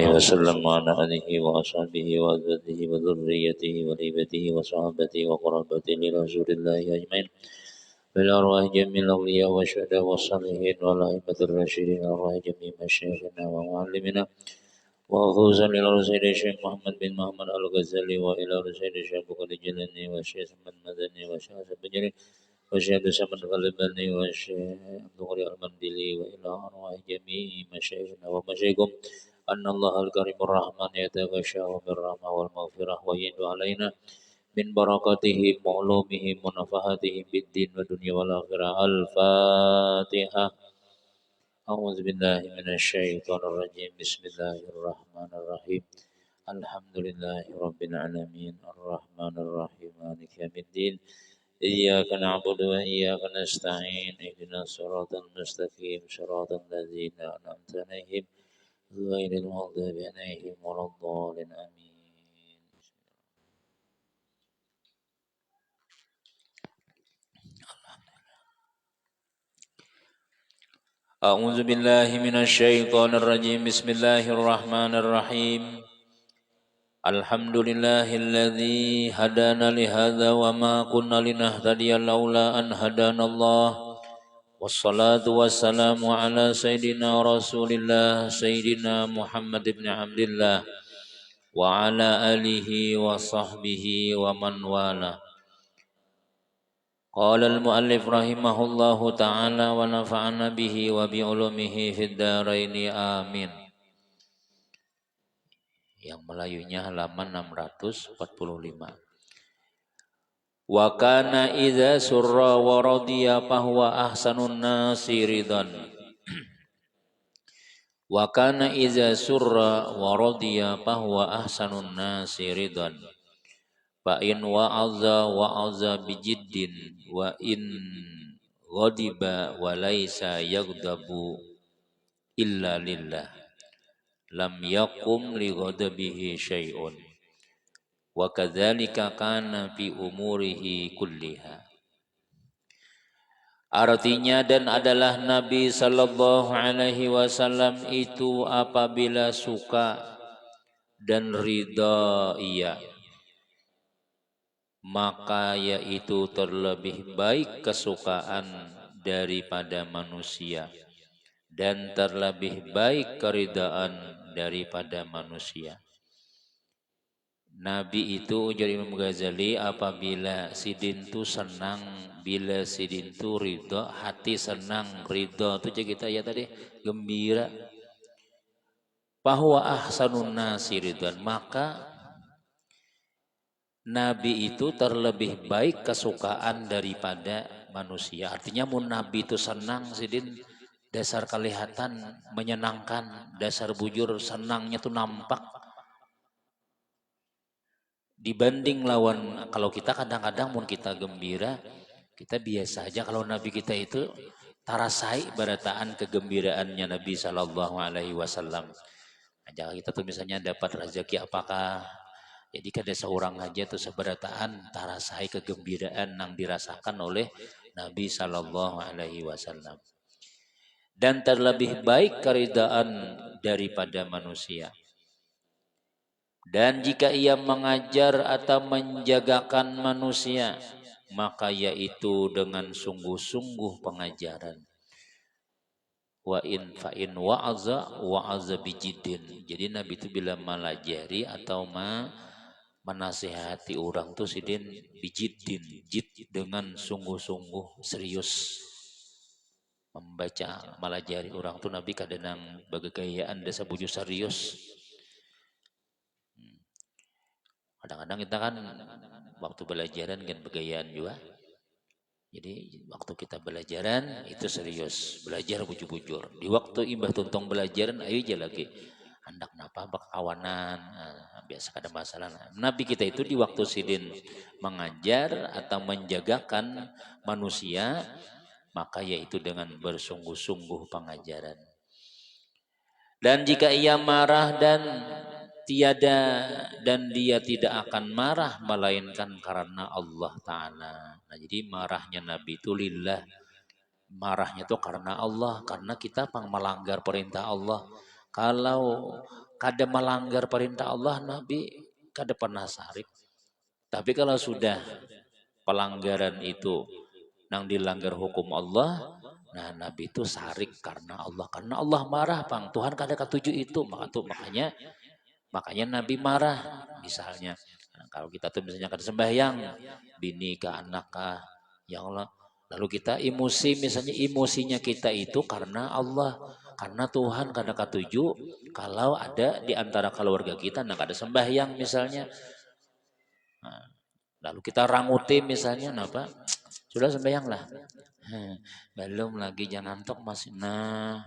وسلم وعلى آله وأصحابه وأزواجه وذريته وليبته وصحابته وقرابته لرسول الله أجمعين بالأرواح جميع الأولياء والشهداء والصالحين والأئمة الراشدين أرواح جميع مشايخنا ومعلمنا وخصوصا إلى رسول الشيخ محمد بن محمد الغزالي وإلى رسول الشيخ بكر الجلاني والشيخ محمد المدني والشيخ حسن بن والشيخ سمد الغلباني والشيخ عبد الغني المندلي وإلى أرواح جميع مشايخنا ومشايخكم أن الله الكريم الرحمن يتغشاه بالرحمة والمغفرة ويدعو علينا من بركاتهم وعلومهم ونفحاتهم بالدين والدنيا والآخرة. الفاتحة. أعوذ بالله من الشيطان الرجيم. بسم الله الرحمن الرحيم. الحمد لله رب العالمين الرحمن الرحيم مالك يوم الدين إياك نعبد وإياك نستعين اهدنا الصراط المستقيم صراط الذين أنعمت عليهم غير المغضوب عليهم ولا الضالين آمين. أعوذ بالله من الشيطان الرجيم. بسم الله الرحمن الرحيم. الحمد لله الذي هدانا لهذا وما كنا لنهتدي لولا أن هدانا الله والصلاة والسلام على سيدنا رسول الله سيدنا محمد بن عبد الله وعلى آله وصحبه ومن والاه. قال المؤلف رحمه الله تعالى ونفعنا به وبعلومه في الدارين آمين. Yang Melayunya halaman 645. Wa kana idza surra wa radiya fahuwa ahsanun nasi ridan. Wa kana idza surra wa radiya fahuwa ahsanun nasi ridan. Fa in wa'aza bijiddin wa in ghadiba wa laisa yaghdabu illa lillah lam yakum li ghadabihi syai'un wa kadzalika kana fi umurihi kulliha. Artinya, dan adalah Nabi sallallahu alaihi wasallam itu apabila suka dan ridha ia, maka yaitu terlebih baik kesukaan daripada manusia dan terlebih baik keridaan daripada manusia. Nabi itu, ujar Imam Ghazali, apabila sidin tu senang, bila sidin tu ridha, hati senang, ridha itu kita ya tadi gembira. Bahwa ahsanun nasi ridwan, maka Nabi itu terlebih baik kesukaan daripada manusia. Artinya mun Nabi itu senang, sidin dasar kelihatan menyenangkan, dasar bujur senangnya tuh nampak. Dibanding lawan, kalau kita kadang-kadang mun kita gembira, kita biasa aja. Kalau Nabi kita itu tarasai barataan kegembiraannya Nabi Shallallahu Alaihi Wasallam. Nah, kita tuh misalnya dapat rezeki apakah, jadi kada seorang aja tuh seberataan tarasai kegembiraan yang dirasakan oleh Nabi Shallallahu Alaihi Wasallam. Dan terlebih baik keridaan daripada manusia. Dan jika ia mengajar atau menjagakan manusia, maka yaitu dengan sungguh-sungguh pengajaran. Wa in fa in wa'aza bijidin. Jadi Nabi itu bila melajari atau menasihati orang tuh sidin bijidin, jid dengan sungguh-sungguh serius. Membaca melajari orang tuh Nabi kadang bagagayaan dasa buju serius. Kadang-kadang kita kan waktu belajaran kan begayaan juga. Jadi waktu kita belajaran itu serius, belajar bujur-bujur. Di waktu imbah tuntong belajaran ayo aja lagi. Hendak napa kawanan, biasa ada masalah. Nabi kita itu di waktu sidin mengajar atau menjagakan manusia, maka yaitu dengan bersungguh-sungguh pengajaran. Dan jika ia marah dan dia tidak akan marah melainkan karena Allah Ta'ala. Nah, jadi marahnya Nabi itu lillah. Marahnya itu karena Allah, karena kita melanggar perintah Allah. Kalau kada melanggar perintah Allah Nabi kada pernah sarik. Tapi kalau sudah pelanggaran itu nang dilanggar hukum Allah, nah Nabi itu sarik karena Allah marah bang, Tuhan kada ketuju itu, makanya Nabi marah. Misalnya nah, kalau kita tuh misalnya kada sembahyang bini ke anak kah, ya Allah, lalu kita emosi, misalnya emosinya kita itu karena Allah, karena Tuhan kada ketuju kalau ada di antara keluarga kita nah kada sembahyang misalnya. Nah, lalu kita ranguti misalnya, apa? Sudah sembahyang lah. Belum lagi jangan ngantuk masih. Nah,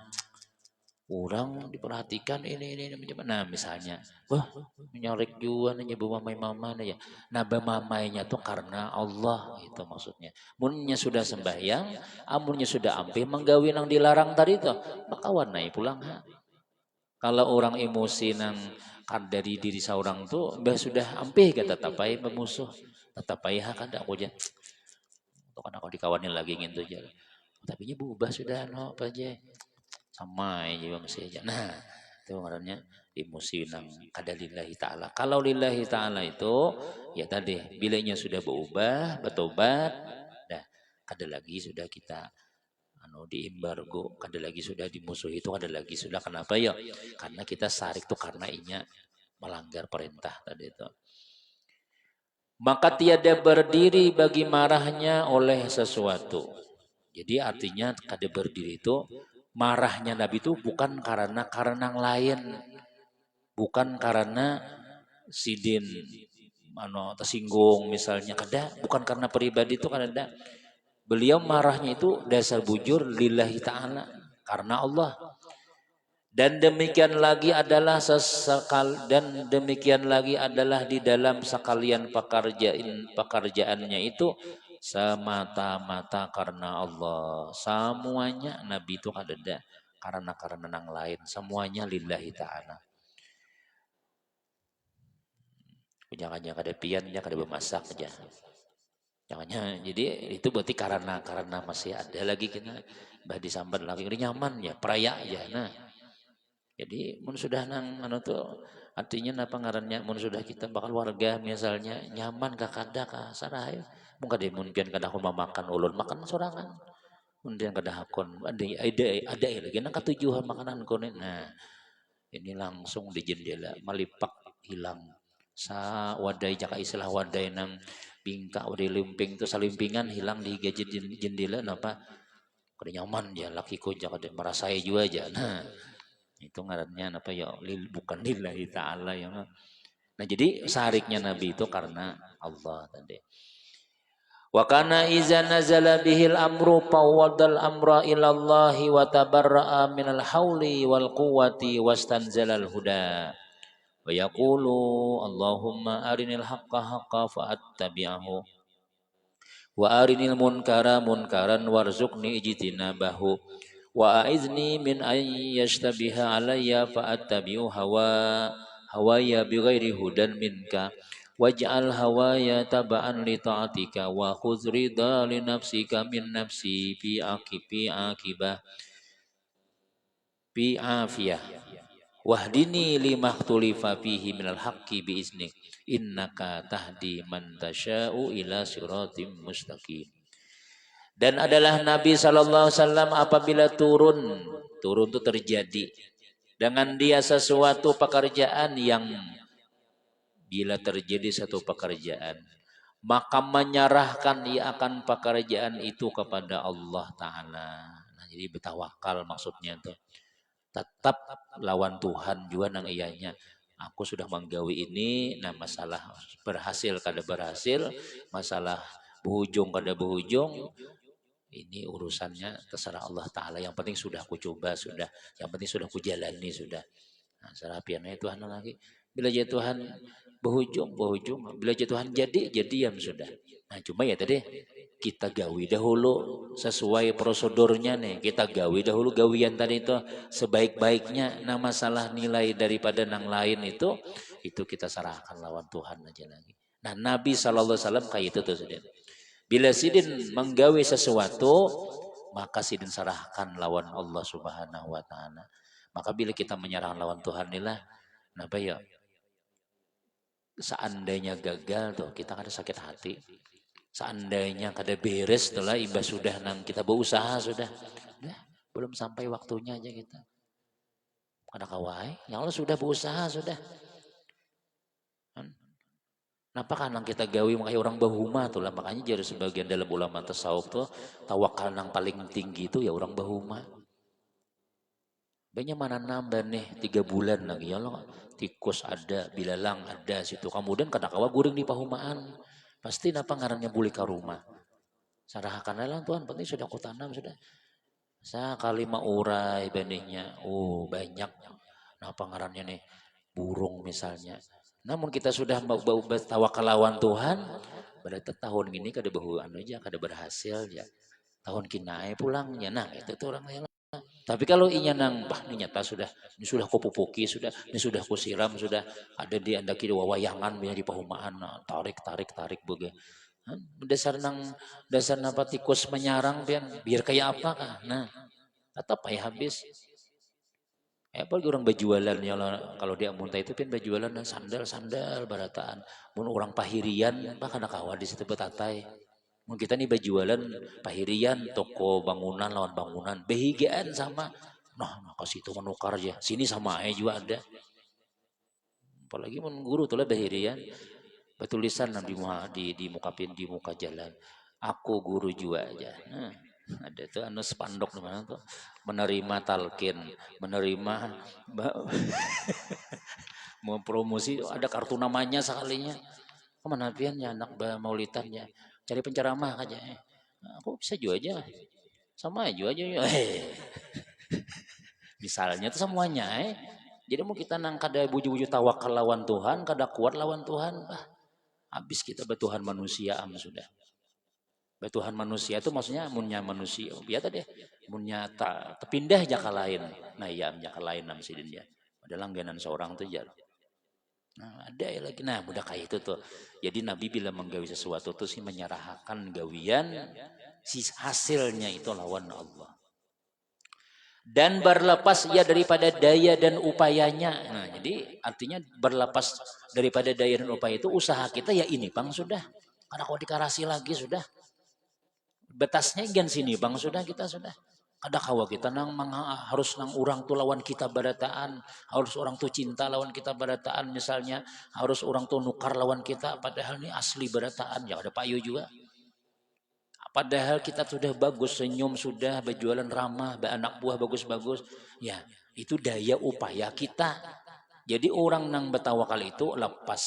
orang diperhatikan ini. Nah, misalnya, wah, menyorek juga nih bu mamai mama nih ya. Nah, mamainya tuh karena Allah itu maksudnya. Munnya sudah sembahyang, amunnya sudah ampe menggawi nang dilarang tadi itu, maka warnai pulang ha. Kalau orang emosi nang kan dari diri seorang tuh, bah sudah ampe kata tapai memusuh, tapai ha kada aku aja. Tuh kan aku dikawanin lagi gitu aja. Tapi nya berubah sudah no apa aja. Sama aja masih aja. Nah, itu ngarannya emosi nang kada lillahi taala. Kalau lillahi taala itu ya tadi bilanya sudah berubah, bertobat, dah kada lagi sudah kita diembargo, kada lagi sudah dimusuhi, itu kada lagi sudah. Kenapa ya? Karena kita sarik tuh karena inya melanggar perintah tadi itu. Maka tiada berdiri bagi marahnya oleh sesuatu. Jadi artinya kada berdiri itu marahnya Nabi itu bukan karena yang lain, bukan karena sidin tersinggung misalnya, kada, bukan karena pribadi itu kada. Beliau marahnya itu dasar bujur lillahi ta'ala, karena Allah. Dan demikian lagi adalah di dalam sekalian pekerjaannya itu semata-mata karena Allah. Semuanya Nabi itu kada ada karena yang lain, semuanya lillahi ta'ala. Jangan kada piannya kada bermasak aja. Jangannya, jadi itu berarti karena masih ada lagi kita bah disambat lagi ini nyaman ya peraya aja. Nah, jadi mun sudah nang tuh artinya apa ngarannya, mun sudah kita bakal warga misalnya nyaman kada ka sarah ya. Mungkin kada aku makan ulun makan sorangan. Kemudian kada hakon ada lagi nang katujuan makanan konen. Nah, ini langsung di jendela melipak hilang. Sa wadai jaka istilah wadai nang bingka wadai limping itu salimpingan hilang di gaji jendela napa kada nyaman ya lakiku jaka merasai juga aja. Nah, itu ngarannya apa ya bukan lillahi ta'ala ya. Nah, jadi sariknya Nabi itu karena Allah tadi. Wa kana iza nazala bihil amru fawwadal amra ilallahi wa tabarra'a minal hauli wal quwwati wastanzalal huda. Wa yaqulu Allahumma arinil haqqa haqqa fa'attabi'ahu wa arinil munkara munkaran warzuqni ijtinabahu wa a'izni min an yashtabiha alayya fa'attabi'u hawaya bighairi hudan minka waj'al hawaya taba'an li ta'atika wa khudh ridha li nafsika min nafsi fi akibah fi afiyah wahdini limaktulifa fihi minal haqqi biiznik innaka tahdi man tasya'u ila siratim mustaqim. Dan adalah Nabi SAW apabila turun itu terjadi dengan dia sesuatu pekerjaan yang bila terjadi satu pekerjaan maka menyerahkan ia akan pekerjaan itu kepada Allah Ta'ala. Nah, jadi bertawakal maksudnya tuh. Tetap lawan Tuhan juga nang ianya. Aku sudah menggawi ini, nah masalah berhasil kada berhasil, masalah berujung kada berujung, ini urusannya terserah Allah Ta'ala. Yang penting sudah aku coba, sudah. Yang penting sudah aku jalani, sudah. Nah, serapiannya Tuhan lagi. Bila jadi Tuhan berujung. Bila jadi Tuhan jadian sudah. Nah, cuma ya tadi kita gawi dahulu sesuai prosedurnya nih. Kita gawi dahulu gawian tadi itu sebaik-baiknya. Nah, masalah nilai daripada nang lain itu kita serahkan lawan Tuhan aja lagi. Nah, Nabi SAW kayak itu tuh sudah. Bila sidin menggawi sesuatu, maka sidin serahkan lawan Allah Subhanahu wa Ta'ala. Maka bila kita menyerahkan lawan Tuhan inilah Kenapa ya? Seandainya gagal tuh, kita kada sakit hati. Seandainya kada beres tuh lah, imbas sudah nang kita berusaha sudah. Udah, belum sampai waktunya aja kita. Kada kawai, ya Allah sudah berusaha sudah. Kenapa kan kita gawi makanya orang bahuma tuh lah, makanya jadi sebagian dalam ulama tasawuf tuh tawakal yang paling tinggi itu ya orang bahuma. Banyak mana nambah nih 3 bulan lagi ya Allah, tikus ada, bilalang ada situ. Kemudian kada kawa guring di pahumaan. Pasti napa ngarannya buli ke rumah. Sarahkan lah Tuhan, penting sudah aku tanam sudah. Sekali urai benihnya, oh banyak. Napa ngarannya nih burung misalnya. Namun kita sudah tawakal lawan Tuhan, berarti tahun ini kada bahuan aja, kada berhasil ya. Tahun kinae pulangnya, nah itu tuh orang yang. Tapi kalau inya nang, bah ini nyata sudah, ini sudah kupupuki, sudah, ini sudah kusiram, sudah ada di anda kiri wawayangan di pahumaan, nah, tarik, tarik, tarik begitu. Dasar napa tikus menyarang biar kayak apa kah? Nah, tetap ya habis. Apalagi orang berjualan ya kalau dia muntah itu pun berjualan sandal barataan. Mun orang pahirian bahkan kawan di situ betatai. Mun kita nih berjualan pahirian toko bangunan lawan bangunan behigaan sama. Nah kasih itu menukar aja. Sini sama aja juga ada. Apalagi mun guru tuh lah pahirian. Betulisan di muka jalan. Aku guru juga aja. Nah, ada tuh anu spanduk di mana tuh menerima talkin, menerima mau promosi ada kartu namanya sekalinya. Kemana piannya anak maulitannya cari penceramah aja. Aku bisa juga aja. Sama aja ya. Misalnya tuh semuanya Jadi mau kita nang kada buju-buju tawakal lawan Tuhan, kada kuat lawan Tuhan, habis kita bertuhan manusia sudah. Bertuhan manusia itu maksudnya munnya manusia. Biasa deh. Munnya tak terpindah jaka lain. Nah iya jaka lain nam sidin ya. Ada langganan seorang tuh ya. Nah ada ya lagi. Nah mudah kayak itu tuh. Jadi Nabi bila menggawi sesuatu tuh sih menyerahkan gawian. Si hasilnya itu lawan Allah. Dan berlepas ia daripada daya dan upayanya. Nah jadi artinya berlepas daripada daya dan upaya itu usaha kita ya ini bang sudah. Karena kalau dikarasi lagi sudah. Betasnya gen sini bang sudah kita sudah. Ada kawa kita harus nang orang tuh lawan kita barataan. Harus orang tuh cinta lawan kita barataan misalnya. Harus orang tuh nukar lawan kita. Padahal ini asli barataan. Ya ada payu juga. Padahal kita sudah bagus, senyum sudah, berjualan ramah, anak buah bagus-bagus. Ya, itu daya upaya kita. Jadi orang nang betawakal itu lepas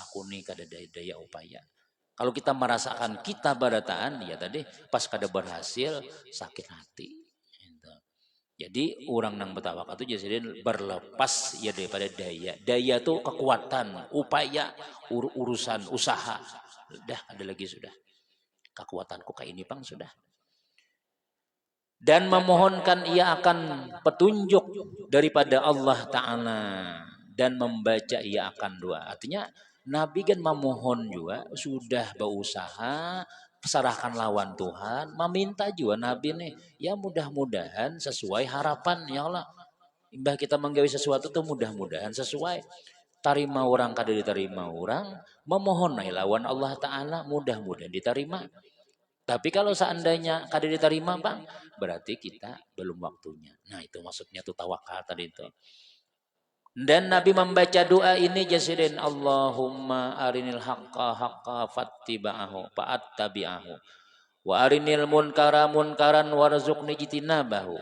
aku nih kada daya upaya. Kalau kita merasakan kita barataan, ya tadi pas kada berhasil sakit hati. Jadi orang nang betawakal itu jadi berlepas ya daripada daya. Daya itu kekuatan, upaya, urusan, usaha. Udah ada lagi sudah. Kekuatanku kayak ini bang sudah. Dan memohonkan ia akan petunjuk daripada Allah Ta'ala. Dan membaca ia akan doa. Artinya Nabi kan memohon juga. Sudah berusaha. Serahkan lawan Tuhan. Meminta juga Nabi nih. Ya mudah-mudahan sesuai harapan. Ya Allah. Imbah kita menggawi sesuatu tuh mudah-mudahan sesuai. Tarima orang kada diterima orang. Memohon lawan Allah Ta'ala. Mudah-mudahan diterima. Tapi kalau seandainya kada diterima bang, berarti kita belum waktunya. Nah itu maksudnya tuh tawakal tadi itu. Dan Nabi membaca doa ini jasidin Allahumma arinil haqqa haqqa fattiba'ahu fa'attabi'ahu wa arinil munkara munkaran warzuqni jitinabahu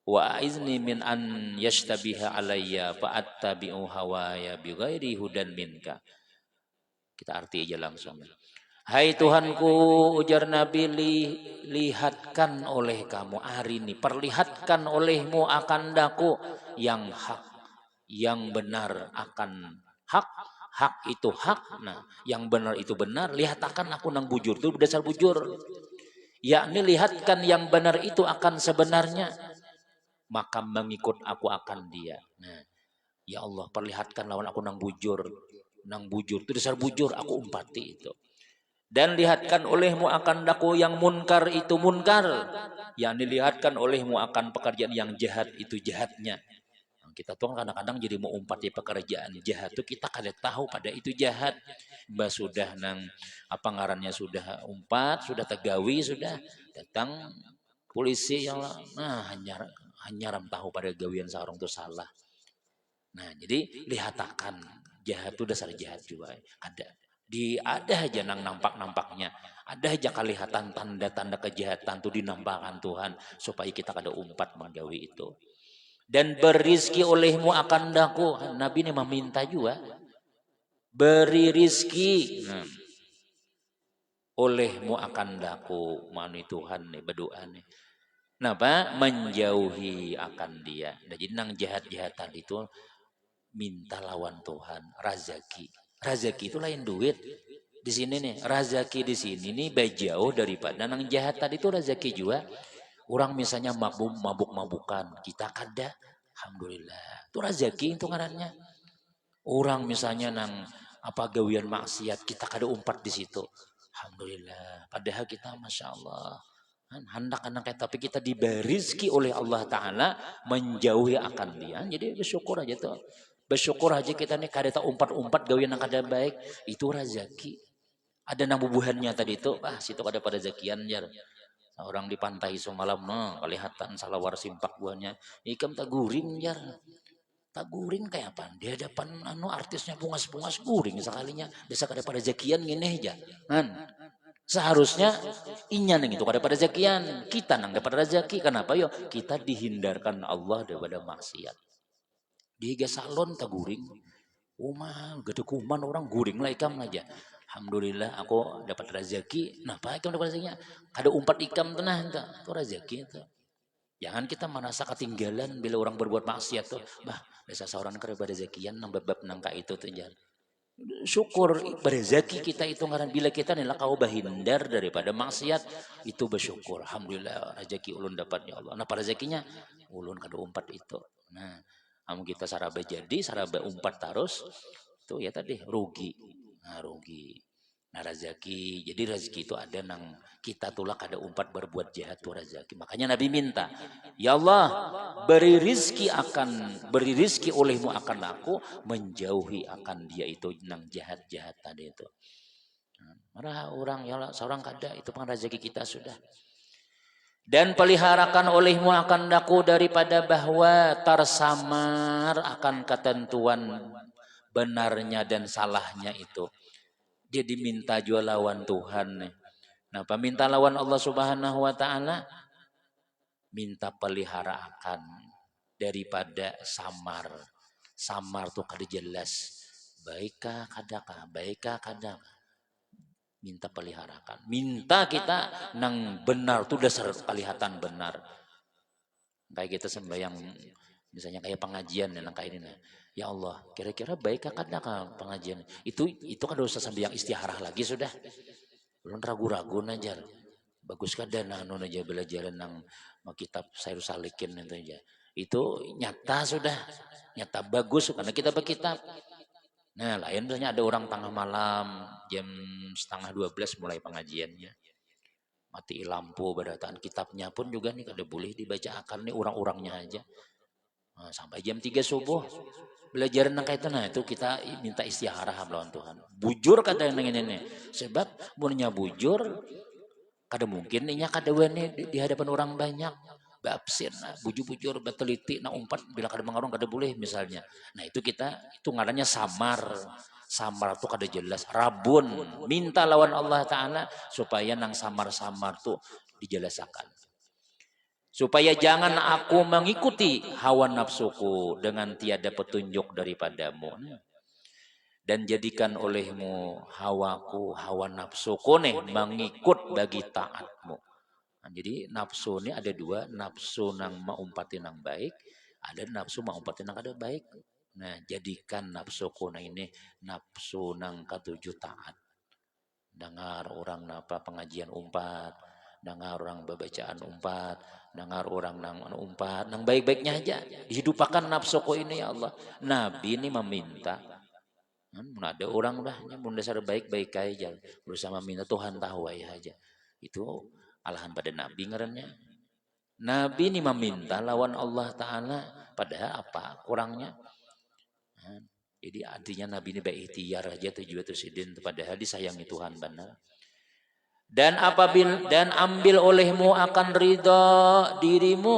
wa aizni min an yashtabiha alayya fa'attabi'u hawaya bighairi hudan minka. Kita arti aja langsung. Hai Tuhanku, ujar Nabi, lihatkan oleh kamu hari ini, perlihatkan olehmu akan daku yang hak, yang benar akan hak, hak itu hak, nah yang benar itu benar, lihatkan aku nang bujur, itu berdasar bujur, yakni lihatkan yang benar itu akan sebenarnya, maka mengikut aku akan dia. Nah, ya Allah perlihatkan lawan aku nang bujur itu dasar bujur, aku umpati itu. Dan lihatkan olehmu akan daku yang munkar itu munkar. Yang dilihatkan olehmu akan pekerjaan yang jahat itu jahatnya. Kita tuh kadang-kadang jadi mau umpat di pekerjaan jahat tuh kita kada tahu pada itu jahat. Mbak sudah nang apa ngarannya sudah umpat, sudah tegawi, sudah datang polisi yang nah hanya tahu pada gawian seorang tuh salah. Nah, jadi lihatakan jahat itu dasar jahat juga. Ada aja nang nampak-nampaknya. Ada aja kelihatan tanda-tanda kejahatan itu dinampakkan Tuhan supaya kita kada umpat menggawi itu. Dan berizki olehmu akan daku. Nabi ini meminta juga beri rizki. Olehmu akan daku. Mani Tuhan nih berdoa nih. Kenapa? Menjauhi akan dia. Nah, jadi nang jahat-jahatan itu minta lawan Tuhan, razaki. Razaki itu lain duit. Di sini nih, razaki di sini nih jauh daripada nang jahat tadi itu razaki juga. Orang misalnya mabuk-mabukan, kita kada. Alhamdulillah. Itu razaki itu ngarannya. Orang misalnya nang apa gawian maksiat, kita kada umpat di situ. Alhamdulillah. Padahal kita Masya Allah. Hendak anak tapi kita diberi rezeki oleh Allah Ta'ala menjauhi akan dia. Jadi bersyukur aja tuh. Bersyukur aja kita nih kada tak umpat-umpat gawian yang kada baik. Itu rezeki. Ada nabubuhannya tadi itu. Situ kada pada zakian jar. Orang di pantai semalam no, kelihatan salawar simpak buahnya. Ikam tak guring jar. Tak guring kayak apa? Di hadapan artisnya bungas-bungas guring sekalinya. Biasa kada pada zakian gini aja. Kan? Seharusnya inyan itu pada zakian kita nang dapat rezeki. Kenapa yo? Kita dihindarkan Allah daripada maksiat. Di salon tak guring. Gede kuman orang guring lah ikam aja. Alhamdulillah aku dapat rezeki. Nah, apa ikam dapat rezekinya? Kada umpat ikam tenah itu rezeki itu. Jangan kita merasa ketinggalan bila orang berbuat maksiat tuh. Biasa seorang kada rezekian nang bab nangka itu tuh jangan. Syukur berzaki kita itu ngaran bila kita nih kau bahindar daripada maksiat itu bersyukur. Alhamdulillah rezeki ulun dapatnya Allah. Nah pada rezekinya ulun kada umpat itu. Nah kamu kita saraba jadi saraba umpat terus itu ya tadi rugi. Nah rugi. Nah rezeki jadi rezeki itu ada nang kita tulak ada umpat berbuat jahat tuh rezeki. Makanya Nabi minta, ya Allah beri rizki olehmu akan aku menjauhi akan dia itu nang jahat-jahat tadi itu. Marah orang ya Allah seorang kada itu pun rezeki kita sudah. Dan peliharakan olehmu akan aku daripada bahwa tersamar akan ketentuan benarnya dan salahnya itu. Dia diminta jual lawan Tuhan nih. Nah, minta lawan Allah Subhanahu wa taala minta peliharakan daripada samar. Samar tuh kada jelas. Baikkah kadakah? Baikkah kadakah? Minta peliharakan. Minta kita nang benar tuh dasar kelihatan benar. Kayak kita sembahyang misalnya kayak pengajian yang kayak ini. Ya Allah, kira-kira baikkah kadakah pengajian? Itu kan dosa sembahyang istiharah lagi sudah. Belum ragu-ragu najar. Bagus kada anu aja belajar nang kitab Sayur Salikin itu aja. Itu nyata sudah. Nyata bagus karena kita berkitab. Nah, lain misalnya ada orang tengah malam jam 11:30 mulai pengajiannya. Mati lampu berataan kitabnya pun juga nih kada boleh dibacakan nih orang-orangnya aja. Nah, sampai jam 3 subuh belajar nang kaitan itu kita minta istiharah melawan Tuhan. Bujur kata yang ini sebab munnya bujur kada mungkin inya kada wene di hadapan orang banyak. Babsin, bujur-bujur, beteliti, umpat bila kada mengarung kada boleh misalnya. Nah itu itu ngarannya samar. Samar tuh kada jelas. Rabun, minta lawan Allah Ta'ala supaya nang samar-samar tuh dijelasakan. Supaya jangan aku mengikuti hawa nafsuku dengan tiada petunjuk daripadamu. Dan jadikan olehmu hawaku, hawa nafsuku nih mengikut bagi taatmu. Nah, jadi nafsu ini ada dua, nafsu nang maumpatin nang baik, ada nafsu maumpatin nang kada baik. Nah, jadikan nafsuku nang ini nafsu nang ketujuh taat. Dengar orang napa pengajian umpat, dengar orang bacaan umpat, dengar orang nang umpat, nang baik-baiknya aja. Dihidupkan nafsuku ini ya Allah. Nabi ini meminta. Ada orang dah, mun dasar baik-baik aja, bersama minta Tuhan tahu aja. Itu alahan pada Nabi ngarannya. Nabi ini meminta lawan Allah Ta'ala, padahal apa kurangnya? Jadi artinya Nabi ini berikhtiar aja tujuan tusidin, padahal disayangi Tuhan benar. Dan ambil olehmu akan ridha dirimu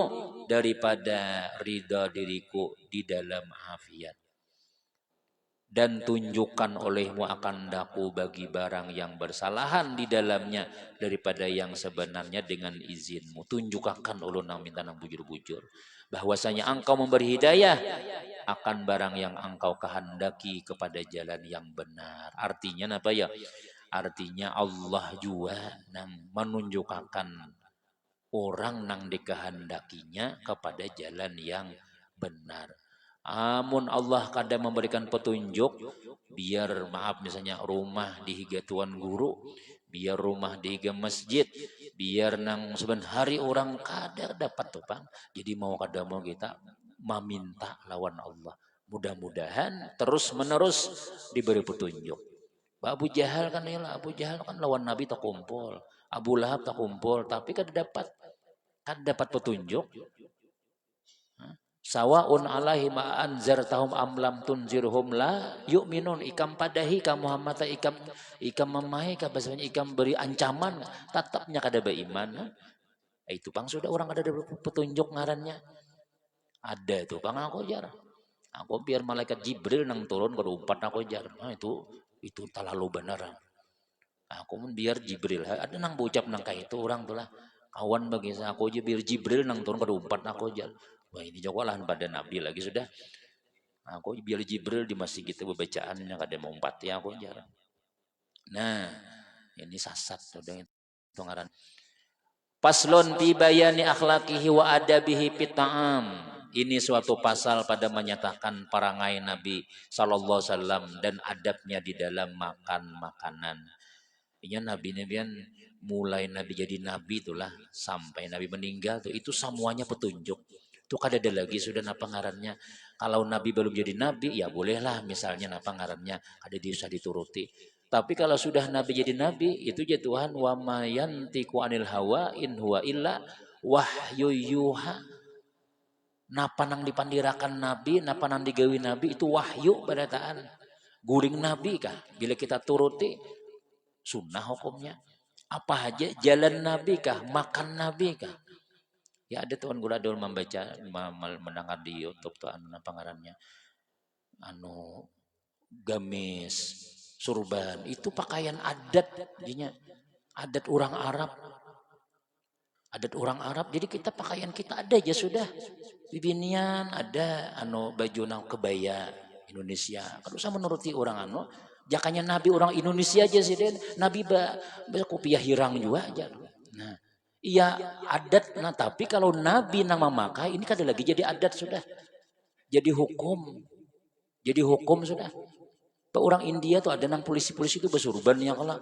daripada ridha diriku di dalam afiat. Dan tunjukkan olehmu akan daku bagi barang yang bersalahan di dalamnya daripada yang sebenarnya dengan izinmu. Tunjukkan ulun nang minta nang bujur-bujur bahwasanya engkau memberi hidayah akan barang yang engkau kehendaki kepada jalan yang benar. Artinya apa ya? Artinya Allah juga nang menunjukkan orang nang dikehendakinya kepada jalan yang benar. Amun Allah kadang memberikan petunjuk, biar maaf misalnya rumah dihiga tuan guru, biar rumah dihiga masjid, biar nang sebenarnya hari orang kadang dapat tuh Bang. Jadi mau kadang mau kita meminta lawan Allah. Mudah-mudahan terus menerus diberi petunjuk. Abu Jahal kan ya, Abu Jahal kan lawan Nabi tak kumpul, Abu Lahab tak kumpul, tapi kan dapat petunjuk. Sawaun alaihim anzartahum am lam tunzirhum la yu'minun. Ikam padahi ka Muhammad ikam memahi ka bahasanya ikam beri ancaman tetapnya kada beriman. Itu Bang sudah orang ada petunjuk ngarannya. Ada itu Bang aku jar. Aku biar malaikat Jibril nang turun ke umpat aku jar. Nah itu terlalu benar. Aku pun biar Jibril ada nang bocap nang kayak itu orang tuh lah kawan bagi saya aku aja biar Jibril nang turun ke umpat aku jar. Wah ini jokolan pada Nabi lagi sudah. Aku biar Jibril di masjid kita bacaan yang ada mau empat ya aku jarang. Nah ini sasat sudah itu ngaran. Paslon fi bayani akhlaqihi wa adabihi pita'am. Ini suatu pasal pada menyatakan perangai Nabi Sallallahu Alaihi Wasallam dan adabnya di dalam makan makanan. Ini Nabi-nabian mulai Nabi jadi Nabi itulah sampai Nabi meninggal tuh itu semuanya petunjuk. Itu kada ada lagi sudah napa ngarannya. Kalau Nabi belum jadi Nabi ya bolehlah misalnya napa ngarannya ada bisa dituruti. Tapi kalau sudah Nabi jadi Nabi itu ya Tuhan wa mayantiku anil hawa in huwa illa wahyu yuha. Napa nang dipandirakan Nabi, napa nang digawi Nabi itu wahyu badataan. Guring Nabi kah? Bila kita turuti sunnah hukumnya. Apa aja jalan Nabi kah? Makan Nabi kah? Ya ada tuan gula dulu membaca mendengar di YouTube tuh anu pangarannya anu gamis surban itu pakaian adat jadinya adat orang Arab jadi kita pakaian kita ada aja sudah bibinian ada anu baju nang kebaya Indonesia kalau usah menuruti orang anu jakanya Nabi orang Indonesia aja sih den Nabi kopiah hirang juga aja nah iya adat, nah tapi kalau Nabi nang memakai ini kan lagi jadi adat sudah, jadi hukum sudah. Orang India tuh ada nang polisi-polisi itu bersurban ya kalau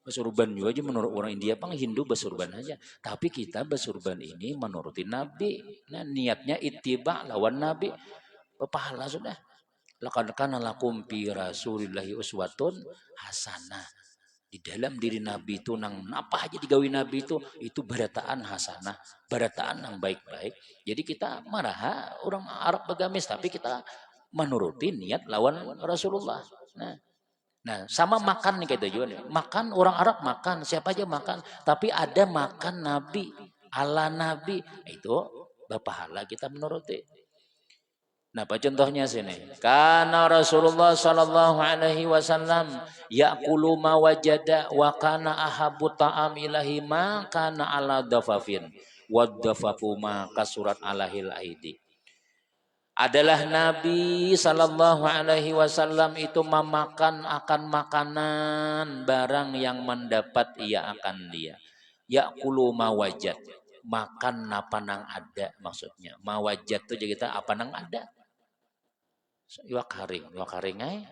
bersurban juga aja menurut orang India pang Hindu bersurban aja, tapi kita bersurban ini menuruti Nabi, nah niatnya ittiba lawan Nabi, pahala sudah. Laqad kana lakum fi rasulillahi uswatun hasanah. Di dalam diri Nabi itu nang apa aja digawi Nabi itu barataan hasanah, barataan yang baik-baik. Jadi kita marah orang Arab begamis tapi kita menuruti niat lawan Rasulullah. Nah sama makan nih kita juga nih. Makan orang Arab makan, siapa aja makan, tapi ada makan Nabi, ala Nabi. Itu berpahala kita menuruti. Nah, apa contohnya sini? Karena Rasulullah Sallallahu Alaihi Wasallam yaqulu ma wajada wa kana ahabbu ta'am ilahi ma kana ala dafafin wa dafafu ma kasurat alahil aidi. Adalah Nabi Sallallahu Alaihi Wasallam itu memakan akan makanan barang yang mendapat ia akan dia. Yaqulu ma wajad, makan apa nang ada maksudnya. Mawajad itu jadi kita apa nang ada. Iwak haring ay.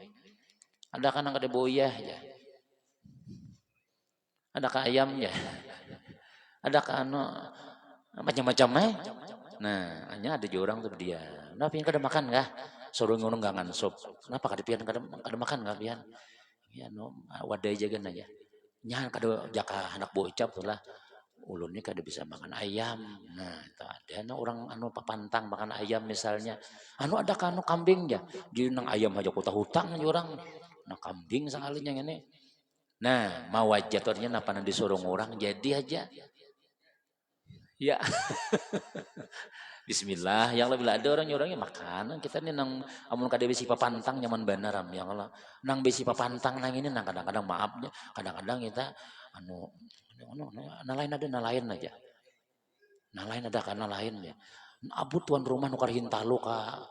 Ada kan ada boyah ya. Ada ka ayam ya. Ada ka anu macam-macam ay. Nah, hanya ada orang tuh dia. Nah, pian kada makan kah? Suruh ngunung gangan sop. Kenapa kada pian kada makan kah pian? Ya no wadai jagan aja. Nyahan kada jaka anak bocap tuh lah. ulun ini kada bisa makan ayam. Nah, itu ada nah, orang anu papantang makan ayam misalnya. Anu ada kanu kambing ya. Di nang ayam aja kota hutang aja orang. Nah kambing sekalinya ini. Nah, mau wajah artinya napa disuruh orang jadi aja. Ya, bismillah, yang lebih ada orang-orangnya makanan kita nih nang amun kada besi papantang nyaman banaram ya kalau nang besi papantang nang ini nang kadang-kadang maafnya kadang-kadang kita anu nalain ada nalain aja nalain ada karena lain ya abut tuan rumah nukar hintalu ka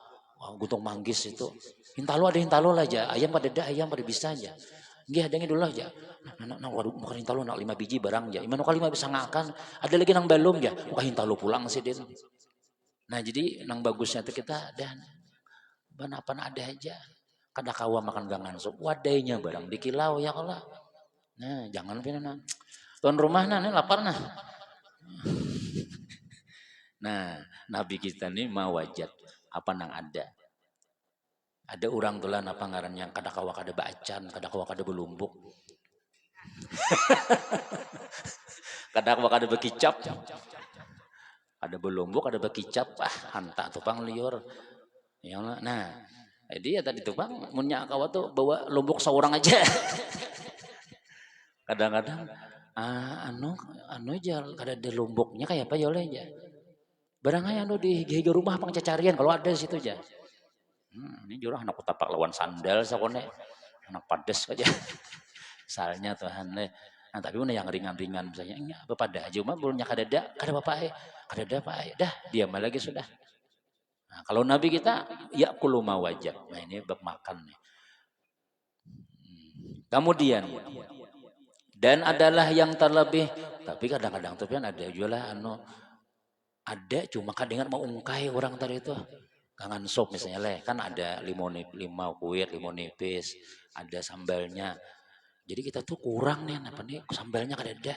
Guntung Manggis itu hintalu ada hintalu lah aja ayam pada bisa aja nggih ada dulu aja nah waduh nukar hintalu nak 5 biji barang aja imanu kali 5 bisa ngakan ada lagi nang belum ya nukar hintalu pulang sih dia. Nah jadi nang bagusnya itu kita dan banapan ada aja. Kada kawa makan gangan sup wadainya barang di kilau ya kalau. Nah jangan pinana. Tuan rumah nah lapar nah. Nah Nabi kita nih mau wajat apa nang ada. Ada orang tulan apa ngaran yang kada kawa kada bacan, kada kawa kada belumbuk. Kada kawa kada bekicap. Ada belumbuk, ada bekicap, hantak tupang liur. Ya, nah, jadi ya tadi tupang munnya kawa tuh bawa lumbuk seorang aja. Kadang-kadang anu aja kada ada lumbuknya kayak apa ya oleh aja. Barang anu di giga rumah pang cacarian kalau ada situ aja. Ini jurang anak tapak lawan sandal sakone. Anak padas aja. Salnya Tuhan nah tapi mana yang ringan-ringan misalnya enggak apa pada aja mah belumnya kada bapak kada ada pak dah diam lagi sudah. Nah, kalau Nabi kita ya kuluma wajah. Nah ini bab makan nih. Kemudian dan adalah yang terlebih tapi kadang-kadang tuh kan ada juga lah anu ada cuma kadang mau ungkai orang tadi itu kangen sop misalnya leh kan ada lima kuit limau nipis ada sambalnya jadi kita tuh kurang nih apa nih sambalnya kada ada.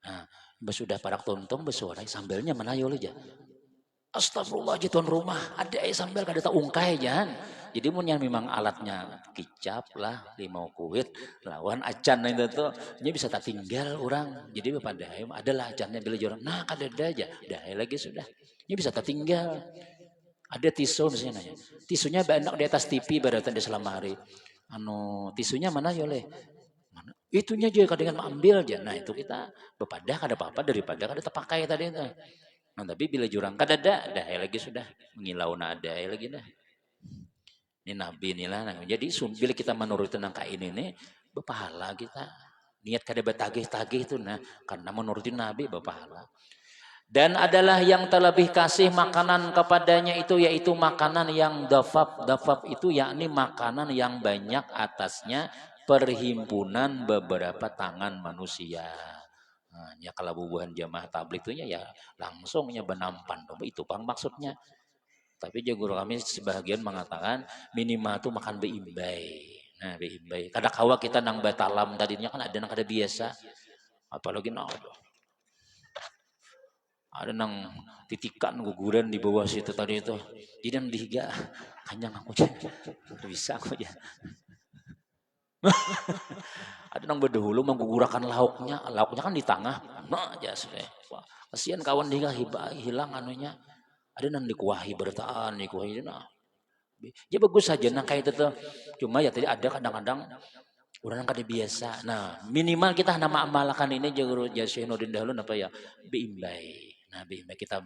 Nah, sudah parak tontong bersuara sambalnya mana yo aja. Astagfirullah aja tuan rumah ada sambal kada tak ungkai jangan. Jadi mun yang memang alatnya kicap lah limau kuit lawan acan itu tuh nya bisa tak tinggal orang. Jadi bapak dahem adalah acannya bila jorang nah kada ada aja dah lagi sudah. Nya bisa tak tinggal. Ada tisu misalnya nanya. Tisunya banyak di atas TV berarti di selama hari. Anu tisunya mana ya oleh? Mana? Itunya juga kadang ambil aja. Nah itu kita bepadah kada apa-apa daripada kada terpakai tadi itu. Nah tapi bila jurang kada ada, dah lagi sudah mengilau nada lagi dah. Ini nabi inilah. Nah, jadi bila kita menurut tentang kain ini, berpahala kita. Niat kada betagih-tagih itu nah karena menuruti nabi berpahala. Dan adalah yang terlebih kasih makanan kepadanya itu yaitu makanan yang dafab itu yakni makanan yang banyak atasnya perhimpunan beberapa tangan manusia. Nah, ya kalau bubuhan jamaah tablik itu ya langsungnya benampan itu bang maksudnya. Tapi guru kami sebagian mengatakan minimal itu makan beimbai. Nah beimbai. Kadang kawa kita nang batalam tadinya kan ada nang kada biasa. Apalagi ada nang titikan guguran di bawah situ tadi itu jadi nang dihiga kanyang aku aja bisa aku aja ada nang berdahulu menggugurakan lauknya kan di tengah nah aja sudah kasihan kawan dihiga hilang anunya ada nang dikuahi bertaan dikuahi nah ya bagus saja nang kayak itu tuh cuma ya tadi ada kadang-kadang orang kada biasa nah minimal kita nama amalkan ini Jasyinuddin dahulu apa ya beimbai. Nah, kita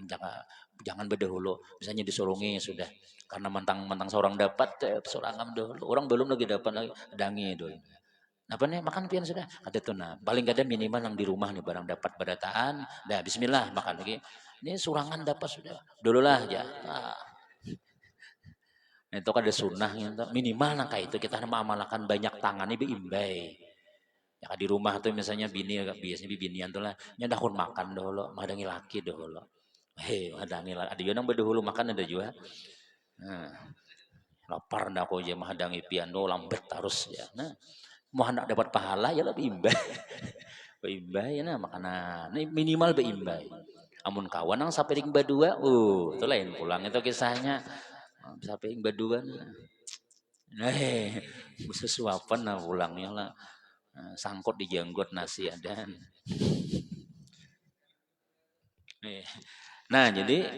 jangan berdahulu. Misalnya disurungi sudah. Karena mentang seorang dapat, seorang dahulu. Orang belum lagi dapat lagi. Dangi dulu. Nah, apa nih makan pian sudah. Ada tuh nah. Paling kada minimal yang di rumah nih barang dapat berataan. Dah bismillah makan lagi. Ini surangan dapat sudah. Dulu lah aja. Nah, itu kan ada sunnah gitu. Minimal nangka itu kita amalkan banyak tangan ini beimbai. Ya di rumah tuh misalnya biasanya binian tuh lah nyadahun makan dulu madangi laki dulu madangi laki ada juga yang berdahulu makan ada juga nah, lapar ndak aku aja madangi pian do lambet terus ya nah mau hendak dapat pahala ya lebih imbai beimbai ya nah makanan ini minimal beimbai amun kawan yang sampai ring badua itu lain pulang itu kisahnya sampai ring badua nah bisa suapan nah pulangnya lah sangkut di jenggot nasi ada Nah, jadi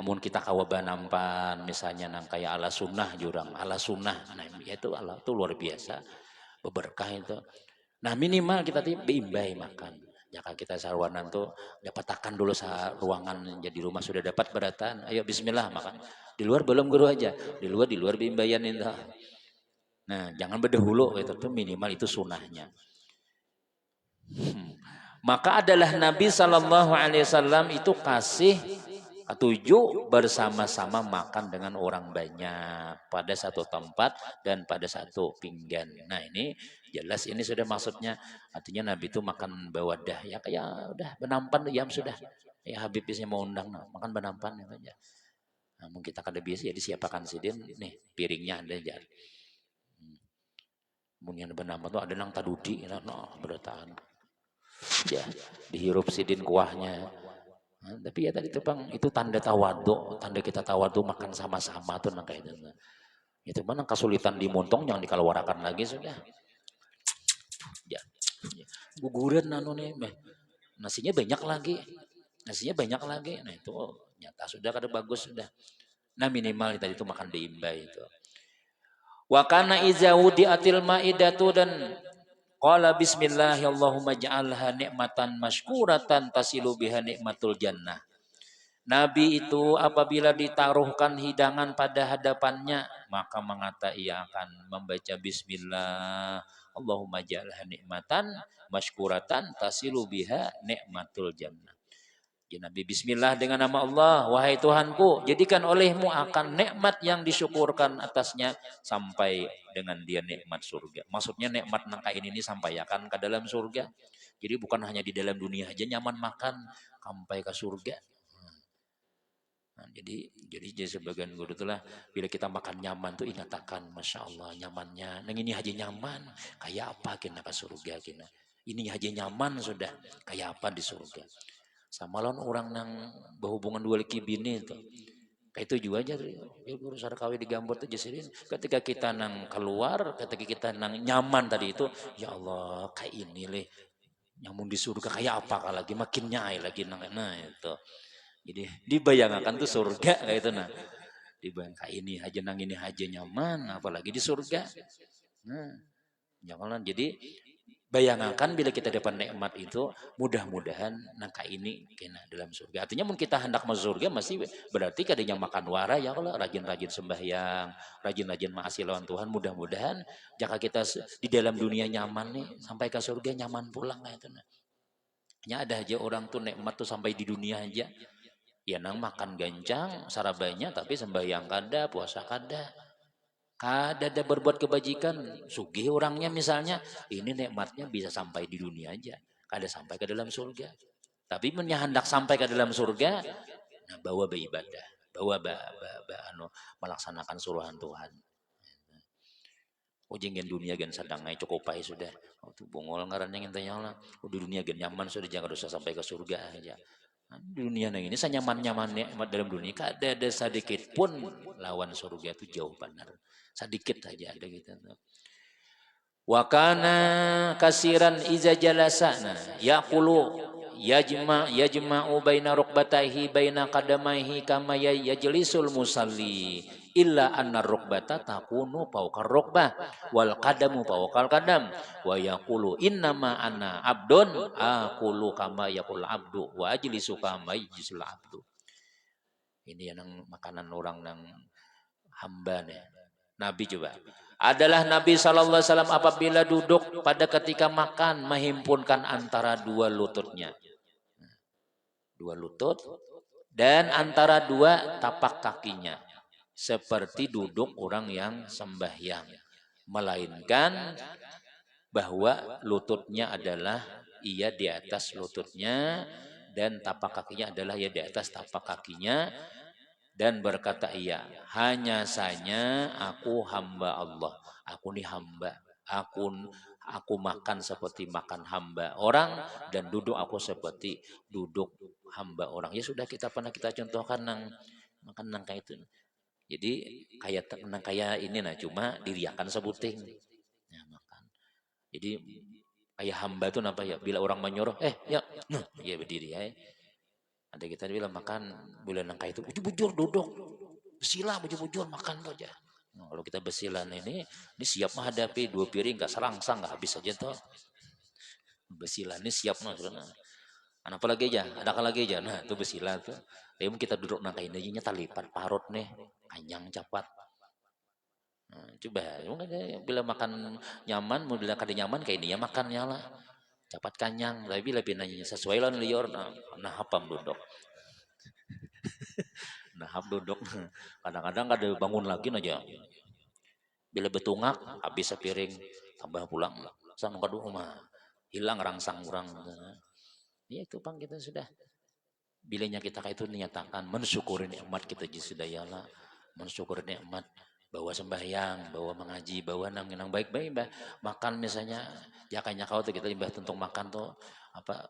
amun kita kawa nampan misalnya nang kayak ala sunnah jurang, ala sunnah. Nah, itu ala itu luar biasa. Berkah itu. Nah, minimal kita tuh beimbai makan. Jika kita sarwanan tuh dapat akan dulu sa ruangan jadi rumah sudah dapat beratan. Ayo bismillah makan. Di luar belum guru aja. Di luar beimbayan itu. Nah, jangan berdahulu itu tuh minimal itu sunnahnya. Maka adalah Nabi Shallallahu Alaihi Wasallam itu kasih ketujuh bersama-sama makan dengan orang banyak pada satu tempat dan pada satu pinggan. Nah ini jelas ini sudah maksudnya artinya Nabi itu makan bawadah ya kayak udah benampan jam sudah ya Habib biasanya mau undang nah, makan benampan ya aja. Namun kita kada biasa ya disiapkan sidin nih piringnya ada aja. Mungkin benampan tuh ada nang tadudi nah bertahan. Ya, dihirup sidin kuahnya. Nah, tapi ya tadi tuh Bang, itu tanda tawadu, tanda kita tawadu makan sama-sama tuh nang kayak itu. Itu mana kesulitan dimontong jangan dikeluarkan lagi sudah. Ya, ya. Guguran anu nih, nasinya banyak lagi. Nasinya banyak lagi. Nah, itu nyata sudah kada bagus sudah. Nah, minimal tadi itu makan diimbai itu. Wa kana izahu diatil maidatu dan qala bismillahi Allahumma ja'alha ni'matan mashkuratan tasilu biha nikmatul jannah. Nabi itu apabila ditaruhkan hidangan pada hadapannya, maka mengata ia akan membaca bismillah Allahumma ja'alha nikmatan mashkuratan tasilu biha nikmatul jannah. Ya Nabi bismillah dengan nama Allah, wahai Tuhanku, jadikan olehmu akan nikmat yang disyukurkan atasnya sampai dengan dia nikmat surga. Maksudnya nikmat nangka ini sampaikan ke dalam surga. Jadi bukan hanya di dalam dunia aja nyaman makan, sampai ke surga. Nah, jadi sebagian guru itulah bila kita makan nyaman tuh ingatakan masya Allah nyamannya. Neng ini aja nyaman, kayak apa kena ke surga kena. Ini aja nyaman sudah, kayak apa di surga. Sama lawan orang nang berhubungan dua laki bini itu. Kayak itu juga aja ya guru sarkawi digambar tuh jasirin. Ketika kita nang keluar, ketika kita nang nyaman tadi itu, ya Allah kayak ini leh. Nyamun di surga kayak apa lagi makin nyai lagi nah itu. Jadi dibayangkan tuh surga kayak itu nah. Dibayangkan ini aja nang ini aja nyaman apalagi di surga. Nah, jangan jadi bayangkan bila kita dapat nikmat itu mudah-mudahan nangka ini kena dalam surga. Artinya mungkin kita hendak masuk surga masih berarti kadang makan wara ya kalau rajin-rajin sembahyang, rajin-rajin maasi lawan Tuhan mudah-mudahan jika kita di dalam dunia nyaman nih sampai ke surga nyaman pulang itu. Ya ada aja orang tuh nikmat tuh sampai di dunia aja. Ya nang makan gancang sarabanya tapi sembahyang kada, puasa kada. Kada ada berbuat kebajikan, sugih orangnya misalnya, ini nikmatnya bisa sampai di dunia aja, kada sampai ke dalam surga. Tapi hendak sampai ke dalam surga, nah bawa beribadah, bawa melaksanakan suruhan Tuhan. Ujingin dunia gen sedang naik cukup pai sudah. Tuh bongol ngaran yang intanya lah. Di dunia gen nyaman sudah jangan usah sampai ke surga aja. Nah, di dunia ini saya nyaman nikmat dalam dunia ada sedikit pun lawan surga itu jauh benar. Sedikit saja ada gitu. Wa kana kasiran iza jalasana yaqulu yajma'u baina rukbatayhi baina qadamaihi kama yajlisul musalli illa anna rukbata takunu fawqa rukbah wal qadamu fawqal qadam wa yaqulu innama ana abdun aqulu kama yaqul abdu wa ajlisu kama yajlisul abdu. Ini yang makanan orang nang hamba nih. Nabi coba adalah Nabi SAW apabila duduk pada ketika makan menghimpunkan antara dua lututnya, dua lutut dan antara dua tapak kakinya seperti duduk orang yang sembahyang, melainkan bahwa lututnya adalah ia di atas lututnya dan tapak kakinya adalah ia di atas tapak kakinya. Dan berkata ia, hanya saja aku hamba Allah. Aku nih hamba. Aku makan seperti makan hamba orang dan duduk aku seperti duduk hamba orang. Ya sudah kita pernah kita contohkan makan nang kayak itu. Jadi kayak ini nah cuma diriakan sebuting. Ya, makan. Jadi kayak hamba itu apa ya? Bila orang menyuruh, ya, ya berdiri ya. Ada kita bilang makan bulan nangka itu bujur duduk bersila bujur makan tuh aja. Nah, kalau kita bersilan ini siap menghadapi 2 piring nggak serangsang nggak habis aja tuh. Bersilan ini siap nah. Nah, apa lagi aja? Ada apa lagi aja? Nah, itu bersilan tuh. Tapi kita duduk nangka ini talipat parut nih, kanyang capat. Nah, coba bila makan nyaman, mau bilang kada nyaman kayak ini ya makannya lah. Capat kanyang, tapi lebih nanya sesuai lah lior. Nah hapam duduk. Nah hap duduk. Kadang-kadang kada bangun lagi aja. Bila betungak, habis sepiring, tambah pulang. Sang kedua rumah, hilang rangsang kurang. Ya itu pang kita sudah. Bilanya kita itu menyatakan mensyukuri nikmat kita sudah yala, mensyukuri nikmat bawa sembahyang, bawa mengaji, bawa nang baik-baik bah. Makan misalnya jakanya kau tuh kita limbah tentang makan tuh apa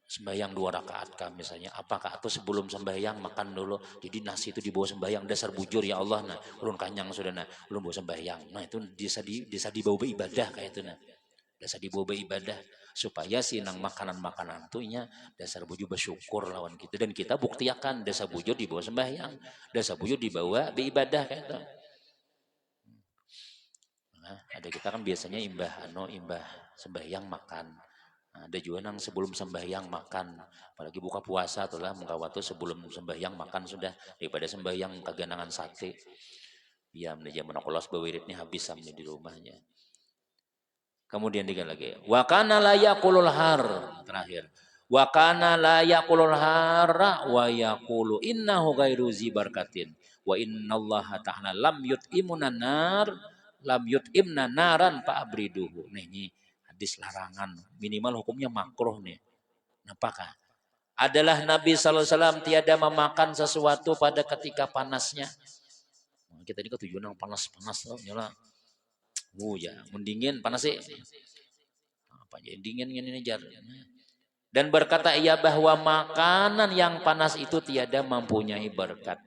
sembahyang 2 rakaat kah misalnya apakah atau sebelum sembahyang makan dulu jadi nasi itu dibawa sembahyang dasar bujur ya Allah nah ulun kanyang sudah nah ulun bawa sembahyang nah itu bisa dibawa ibadah kayak itu nah dasar dibawa ibadah supaya sinang makanan-makanan tuhnya dasar bujur bersyukur lawan kita dan kita buktiakan dasar bujur dibawa sembahyang dasar bujur dibawa beribadah kayak itu. Nah, ada kita kan biasanya imbah sembahyang makan. Nah, ada juga nang sebelum sembahyang makan, apalagi buka puasa tuh lah muka waktu sebelum sembahyang makan sudah daripada sembahyang kaganangan sate. Ya, menuju menakolos bawiritnya habis sampai di rumahnya. Kemudian tiga lagi. Wa kana la yaqulul har terakhir. Wa kana la yaqulul harra wa yaqulu innahu ghairu zibarkatin. Wa innallaha ta'ala lam yut'imna naran fa abriduhu. Nih ini hadis larangan. Minimal hukumnya makruh nih. Apakah? Adalah Nabi SAW tiada memakan sesuatu pada ketika panasnya. Kita ini ketujuan yang panas-panas loh, nyala. Ya, mendingin panas sih. Apa jadi dingin ini jar. Dan berkata ia bahwa makanan yang panas itu tiada mempunyai berkat.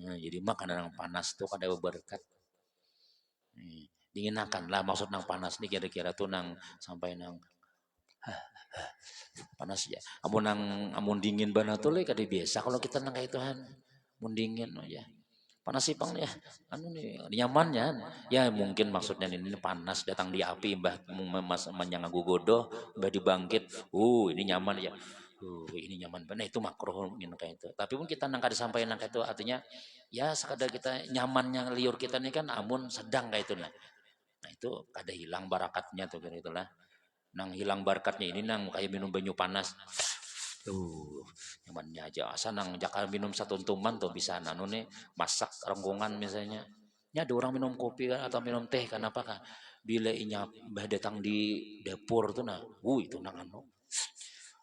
Nah, jadi makanan yang panas itu kada berkat. Dinginakan lah maksud nang panas nih kira-kira tuh nang sampai nang panas ya. Amun dingin banget tuh le kada biasa kalau kita nang kayak Tuhan. Mun dingin aja. Panas sih pang ya anu nih nyamannya ya mungkin maksudnya ini panas datang di api mbah menyanggu godoh mbah dibangkit ini nyaman ya ini nyaman benar itu makruh gitu kayak itu tapi pun kita nangka disampaikan nangka itu artinya ya sekadar kita nyamannya liur kita ini kan amun sedang kayak itu nah itu kada hilang barakatnya tuh gitu lah nang hilang barakatnya ini nang kayak minum banyu panas nyamannya aja asal nang jakal minum satu tuman tuh bisa nanu nih masak renggongan misalnya ya ada orang minum kopi kan atau minum teh kenapa kan bila inya bah datang di dapur tuh nah itu nang anu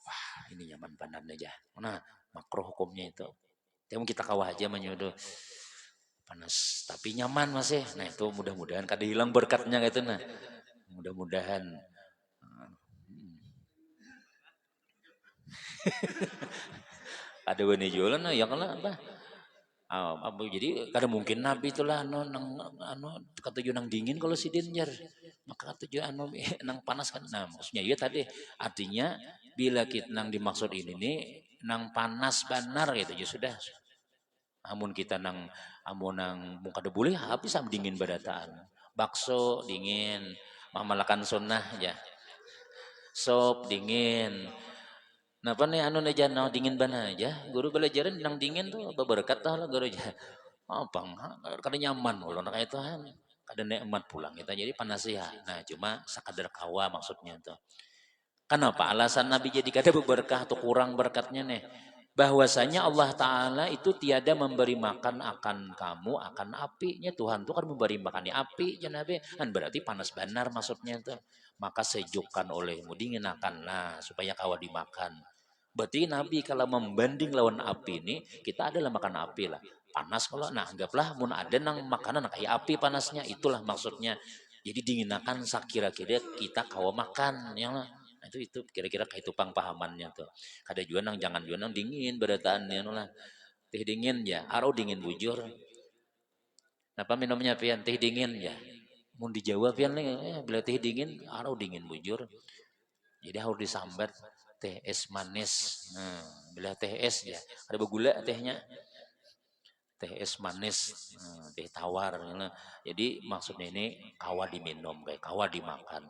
wah ini nyaman pandan aja nah makro hukumnya itu tapi kita kawah aja menyuduh panas tapi nyaman masih nah itu mudah-mudahan kada hilang berkatnya gitu nah mudah-mudahan ada wani jualan ya kalau apa jadi kada mungkin nabi itulah anu katujuan nang dingin kalau si dinjar maka katujuan anu nang panas kan nah maksudnya ya tadi artinya bila kita nang dimaksud ini nih nang panas benar gitu ya sudah amun kita amun nang muka de boleh habis am dingin badataan bakso dingin mamalakan sunnah ya sop dingin nah apa nih anu aja nah dingin bana aja guru belajaran nang dingin tuh berkat lah guru aja apa kada nyaman ulun kayak itu kada nikmat pulang kita jadi panas ya nah cuma sekadar kawa maksudnya tuh kenapa alasan Nabi jadi kada berberkah atau kurang berkatnya nih bahwasanya Allah Ta'ala itu tiada memberi makan akan kamu akan apinya Tuhan tuh kan memberi makan di api ya Nabi kan berarti panas benar maksudnya tuh maka sejukkan olehmu dinginakanlah supaya kawa dimakan berarti Nabi kalau membanding lawan api ini kita adalah makan api lah panas kalau nah anggaplah mun ada nang makanan kayak api panasnya itulah maksudnya jadi dinginakan sakira-kira kita kawa makan ya lah nah, itu kira-kira kayak itu pang pahamannya tuh kada juga nang jangan juga nang dingin berataan ya lah teh dingin ya arau dingin bujur apa minumnya pian teh dingin ya mun di Jawa pian bila teh dingin arau dingin bujur jadi harus disambar teh es manis. Nah, bila teh es ya, ada bergula tehnya. Teh es manis, teh tawar. Nah. Jadi maksudnya ini kawa diminum, kayak kawa dimakan.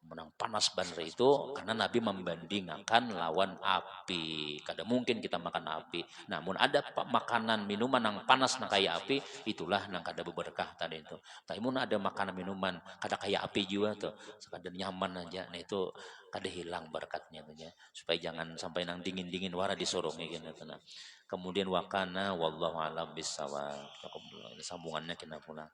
Menang panas bener itu karena Nabi membandingkan lawan api. Kada mungkin kita makan api. Namun ada makanan minuman yang panas nang kayak api, itulah nang kada berberkah tadi itu. Tapi mun ada makanan minuman kada kayak api juga tuh, sekadar nyaman aja. Nah itu kada hilang berkatnya tuh ya. Supaya jangan sampai nang dingin-dingin wara disorongnya gitu. Nah. Kemudian wakana wallahu alam bisawab. Sambungannya kena pula.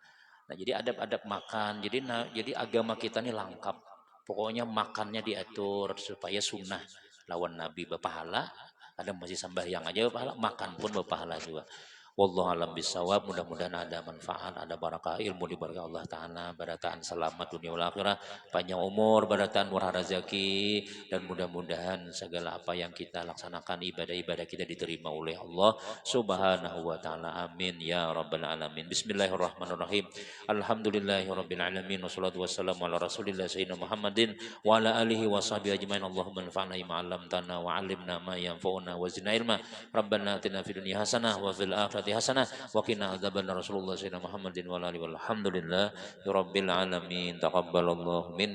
Nah, jadi adab-adab makan. Jadi agama kita ini lengkap. Pokoknya makannya diatur supaya sunnah lawan Nabi berpahala. Ada masih sembahyang aja berpahala, makan pun berpahala juga. Wallahu alam bisawab. Mudah-mudahan ada manfaat, ada barakah ilmu diberi Allah Ta'ala, barataan selamat dunia wal akhirah, panjang umur, barataan murah rezeki, dan mudah-mudahan segala apa yang kita laksanakan ibadah-ibadah kita diterima oleh Allah Subhanahu wa Ta'ala. Amin ya rabbal alamin. Bismillahirrahmanirrahim. Alhamdulillahirabbil alamin wassalatu wassalamu ala rasulillah sayyidina Muhammadin wa ala alihi wa sahbihi ajmain. Allahumma anfa'na bima 'allamtana wa 'allimna ma yanfa'una wa zidna ilma. Rabbana atina fid dunya hasanah wa fil akhirati hasanah wa qina adzabannar. Rasulullah sayyidina Muhammadin wa ala alihi walhamdulillah rabbil alamin. Taqabbalallahu min